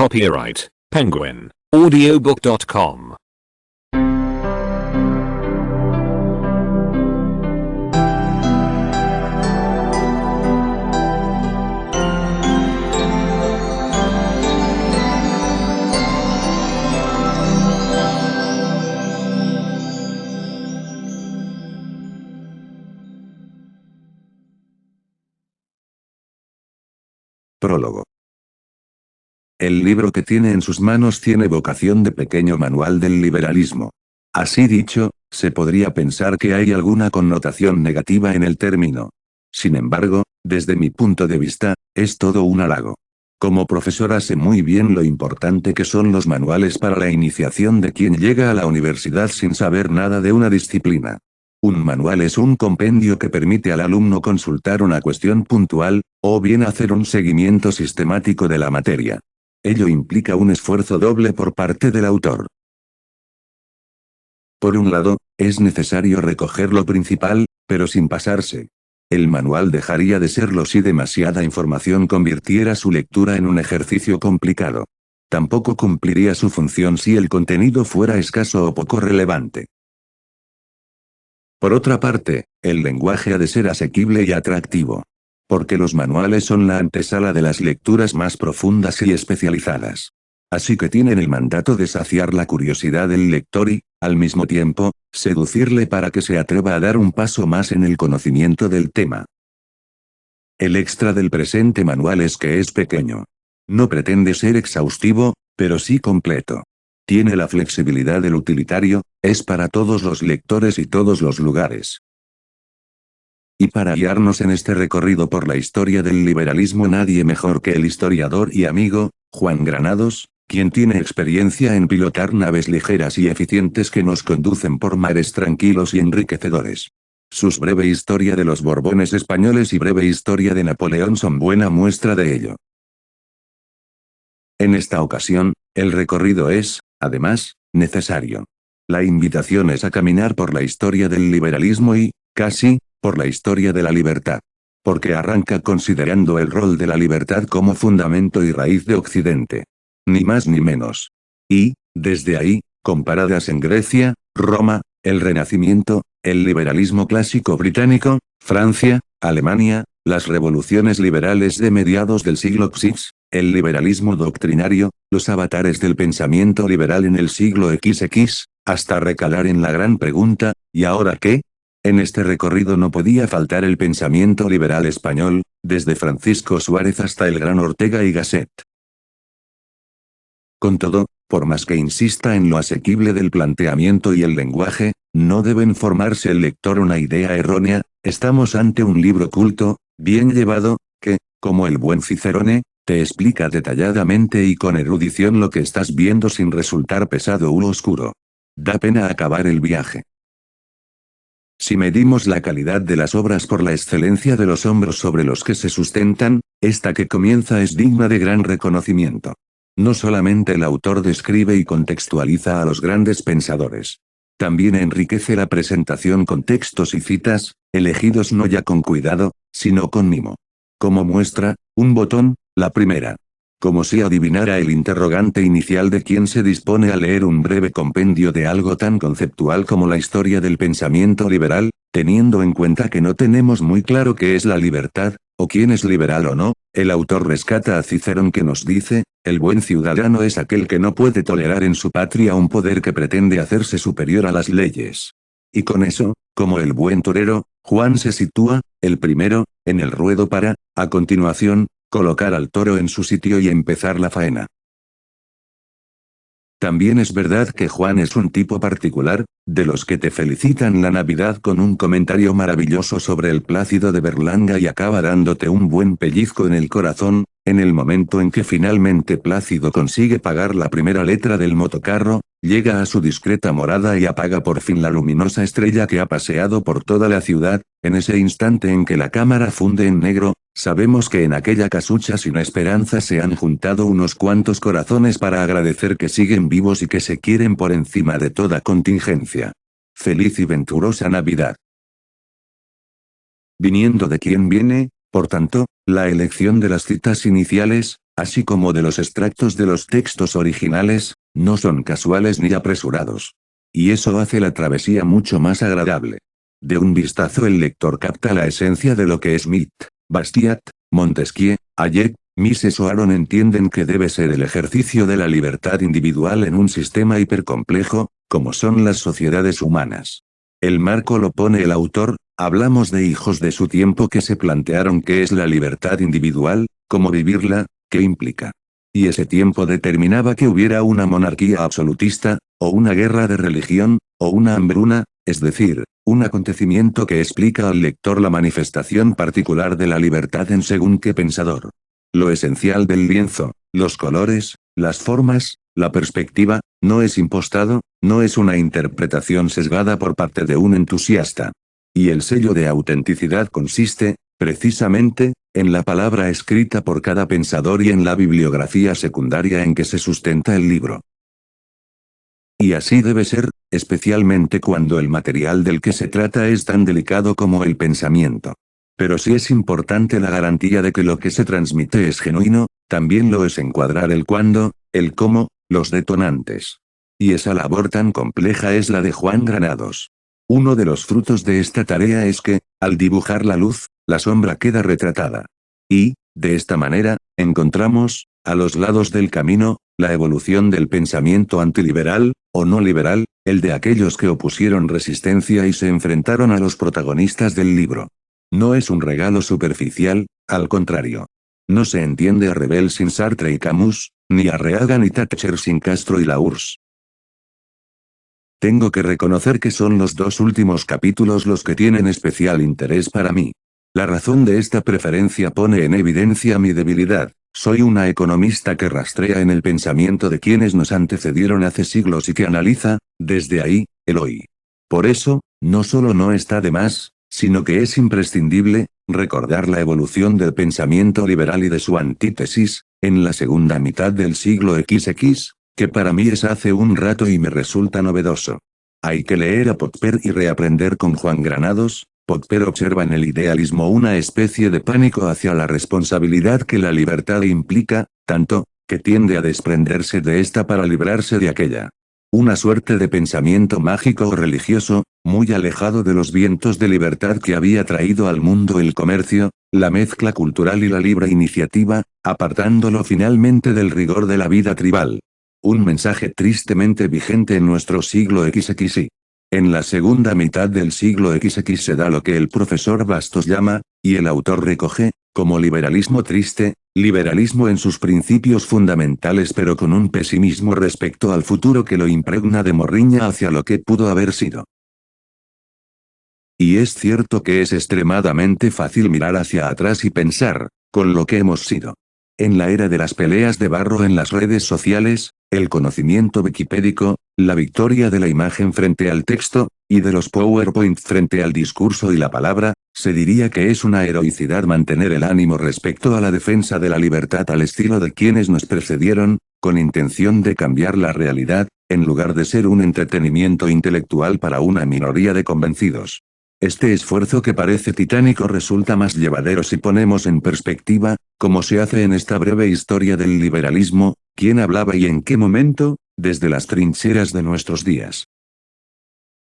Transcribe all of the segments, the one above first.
Copyright Penguin Audiobook.com. Prólogo. El libro que tiene en sus manos tiene vocación de pequeño manual del liberalismo. Así dicho, se podría pensar que hay alguna connotación negativa en el término. Sin embargo, desde mi punto de vista, es todo un halago. Como profesora sé muy bien lo importante que son los manuales para la iniciación de quien llega a la universidad sin saber nada de una disciplina. Un manual es un compendio que permite al alumno consultar una cuestión puntual, o bien hacer un seguimiento sistemático de la materia. Ello implica un esfuerzo doble por parte del autor. Por un lado, es necesario recoger lo principal, pero sin pasarse. El manual dejaría de serlo si demasiada información convirtiera su lectura en un ejercicio complicado. Tampoco cumpliría su función si el contenido fuera escaso o poco relevante. Por otra parte, el lenguaje ha de ser asequible y atractivo. Porque los manuales son la antesala de las lecturas más profundas y especializadas. Así que tienen el mandato de saciar la curiosidad del lector y, al mismo tiempo, seducirle para que se atreva a dar un paso más en el conocimiento del tema. El extra del presente manual es que es pequeño. No pretende ser exhaustivo, pero sí completo. Tiene la flexibilidad del utilitario, es para todos los lectores y todos los lugares. Y para guiarnos en este recorrido por la historia del liberalismo nadie mejor que el historiador y amigo, Juan Granados, quien tiene experiencia en pilotar naves ligeras y eficientes que nos conducen por mares tranquilos y enriquecedores. Sus breve historia de los Borbones españoles y breve historia de Napoleón son buena muestra de ello. En esta ocasión, el recorrido es, además, necesario. La invitación es a caminar por la historia del liberalismo y, casi, por la historia de la libertad. Porque arranca considerando el rol de la libertad como fundamento y raíz de Occidente. Ni más ni menos. Y, desde ahí, comparadas en Grecia, Roma, el Renacimiento, el liberalismo clásico británico, Francia, Alemania, las revoluciones liberales de mediados del siglo VI, el liberalismo doctrinario, los avatares del pensamiento liberal en el siglo XX, hasta recalar en la gran pregunta, ¿y ahora qué? En este recorrido no podía faltar el pensamiento liberal español, desde Francisco Suárez hasta el gran Ortega y Gasset. Con todo, por más que insista en lo asequible del planteamiento y el lenguaje, no deben formarse el lector una idea errónea, estamos ante un libro culto, bien llevado, que, como el buen Cicerone, te explica detalladamente y con erudición lo que estás viendo sin resultar pesado u oscuro. Da pena acabar el viaje. Si medimos la calidad de las obras por la excelencia de los hombros sobre los que se sustentan, esta que comienza es digna de gran reconocimiento. No solamente el autor describe y contextualiza a los grandes pensadores. También enriquece la presentación con textos y citas, elegidos no ya con cuidado, sino con mimo. Como muestra, un botón, la primera. Como si adivinara el interrogante inicial de quien se dispone a leer un breve compendio de algo tan conceptual como la historia del pensamiento liberal, teniendo en cuenta que no tenemos muy claro qué es la libertad, o quién es liberal o no, el autor rescata a Cicerón que nos dice, el buen ciudadano es aquel que no puede tolerar en su patria un poder que pretende hacerse superior a las leyes. Y con eso, como el buen torero, Juan se sitúa, el primero, en el ruedo para, a continuación, colocar al toro en su sitio y empezar la faena. También es verdad que Juan es un tipo particular, de los que te felicitan la Navidad con un comentario maravilloso sobre el Plácido de Berlanga y acaba dándote un buen pellizco en el corazón, en el momento en que finalmente Plácido consigue pagar la primera letra del motocarro, llega a su discreta morada y apaga por fin la luminosa estrella que ha paseado por toda la ciudad, en ese instante en que la cámara funde en negro, sabemos que en aquella casucha sin esperanza se han juntado unos cuantos corazones para agradecer que siguen vivos y que se quieren por encima de toda contingencia. Feliz y venturosa Navidad. Viniendo de quien viene, por tanto, la elección de las citas iniciales, así como de los extractos de los textos originales, no son casuales ni apresurados. Y eso hace la travesía mucho más agradable. De un vistazo el lector capta la esencia de lo que Smith, Bastiat, Montesquieu, Hayek, Mises o Aaron entienden que debe ser el ejercicio de la libertad individual en un sistema hipercomplejo, como son las sociedades humanas. El marco lo pone el autor, hablamos de hijos de su tiempo que se plantearon qué es la libertad individual, cómo vivirla, qué implica. Y ese tiempo determinaba que hubiera una monarquía absolutista, o una guerra de religión, o una hambruna, es decir, un acontecimiento que explica al lector la manifestación particular de la libertad en según qué pensador. Lo esencial del lienzo, los colores, las formas, la perspectiva, no es impostado, no es una interpretación sesgada por parte de un entusiasta. Y el sello de autenticidad consiste, precisamente, en la palabra escrita por cada pensador y en la bibliografía secundaria en que se sustenta el libro. Y así debe ser, especialmente cuando el material del que se trata es tan delicado como el pensamiento. Pero si es importante la garantía de que lo que se transmite es genuino, también lo es encuadrar el cuándo, el cómo, los detonantes. Y esa labor tan compleja es la de Juan Granados. Uno de los frutos de esta tarea es que, al dibujar la luz, la sombra queda retratada. Y, de esta manera, encontramos, a los lados del camino, la evolución del pensamiento antiliberal, o no liberal, el de aquellos que opusieron resistencia y se enfrentaron a los protagonistas del libro. No es un regalo superficial, al contrario. No se entiende a Rebel sin Sartre y Camus, ni a Reagan y Thatcher sin Castro y la URSS. Tengo que reconocer que son los dos últimos capítulos los que tienen especial interés para mí. La razón de esta preferencia pone en evidencia mi debilidad. Soy una economista que rastrea en el pensamiento de quienes nos antecedieron hace siglos y que analiza, desde ahí, el hoy. Por eso, no solo no está de más, sino que es imprescindible, recordar la evolución del pensamiento liberal y de su antítesis, en la segunda mitad del siglo XX, que para mí es hace un rato y me resulta novedoso. Hay que leer a Popper y reaprender con Juan Granados. Popper observa en el idealismo una especie de pánico hacia la responsabilidad que la libertad implica, tanto, que tiende a desprenderse de esta para librarse de aquella. Una suerte de pensamiento mágico o religioso, muy alejado de los vientos de libertad que había traído al mundo el comercio, la mezcla cultural y la libre iniciativa, apartándolo finalmente del rigor de la vida tribal. Un mensaje tristemente vigente en nuestro siglo XXI. En la segunda mitad del siglo XX se da lo que el profesor Bastos llama, y el autor recoge, como liberalismo triste, liberalismo en sus principios fundamentales pero con un pesimismo respecto al futuro que lo impregna de morriña hacia lo que pudo haber sido. Y es cierto que es extremadamente fácil mirar hacia atrás y pensar, con lo que hemos sido. En la era de las peleas de barro en las redes sociales, el conocimiento wikipédico, la victoria de la imagen frente al texto, y de los PowerPoint frente al discurso y la palabra, se diría que es una heroicidad mantener el ánimo respecto a la defensa de la libertad al estilo de quienes nos precedieron, con intención de cambiar la realidad, en lugar de ser un entretenimiento intelectual para una minoría de convencidos. Este esfuerzo que parece titánico resulta más llevadero si ponemos en perspectiva, como se hace en esta breve historia del liberalismo, quién hablaba y en qué momento, desde las trincheras de nuestros días.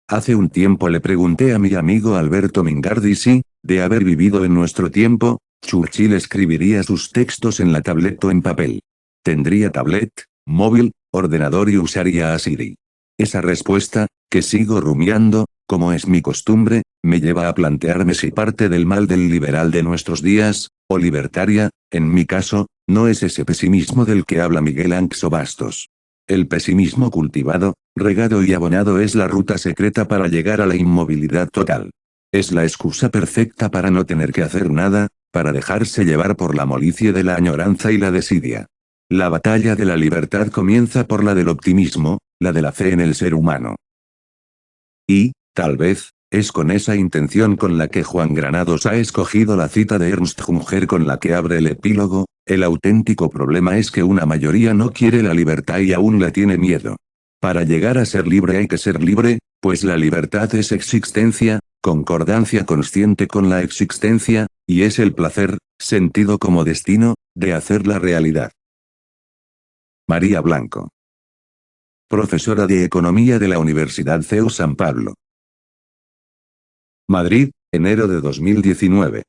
Hace un tiempo le pregunté a mi amigo Alberto Mingardi si, de haber vivido en nuestro tiempo, Churchill escribiría sus textos en la tablet o en papel. ¿Tendría tablet, móvil, ordenador y usaría a Siri? Esa respuesta, que sigo rumiando, como es mi costumbre, me lleva a plantearme si parte del mal del liberal de nuestros días, o libertaria, en mi caso, no es ese pesimismo del que habla Miguel Anxo Bastos. El pesimismo cultivado, regado y abonado es la ruta secreta para llegar a la inmovilidad total. Es la excusa perfecta para no tener que hacer nada, para dejarse llevar por la molicie de la añoranza y la desidia. La batalla de la libertad comienza por la del optimismo, la de la fe en el ser humano. Y, tal vez, es con esa intención con la que Juan Granados ha escogido la cita de Ernst Jünger con la que abre el epílogo. El auténtico problema es que una mayoría no quiere la libertad y aún le tiene miedo. Para llegar a ser libre hay que ser libre, pues la libertad es existencia, concordancia consciente con la existencia, y es el placer, sentido como destino, de hacerla realidad. María Blanco. Profesora de Economía de la Universidad CEU San Pablo. Madrid, enero de 2019.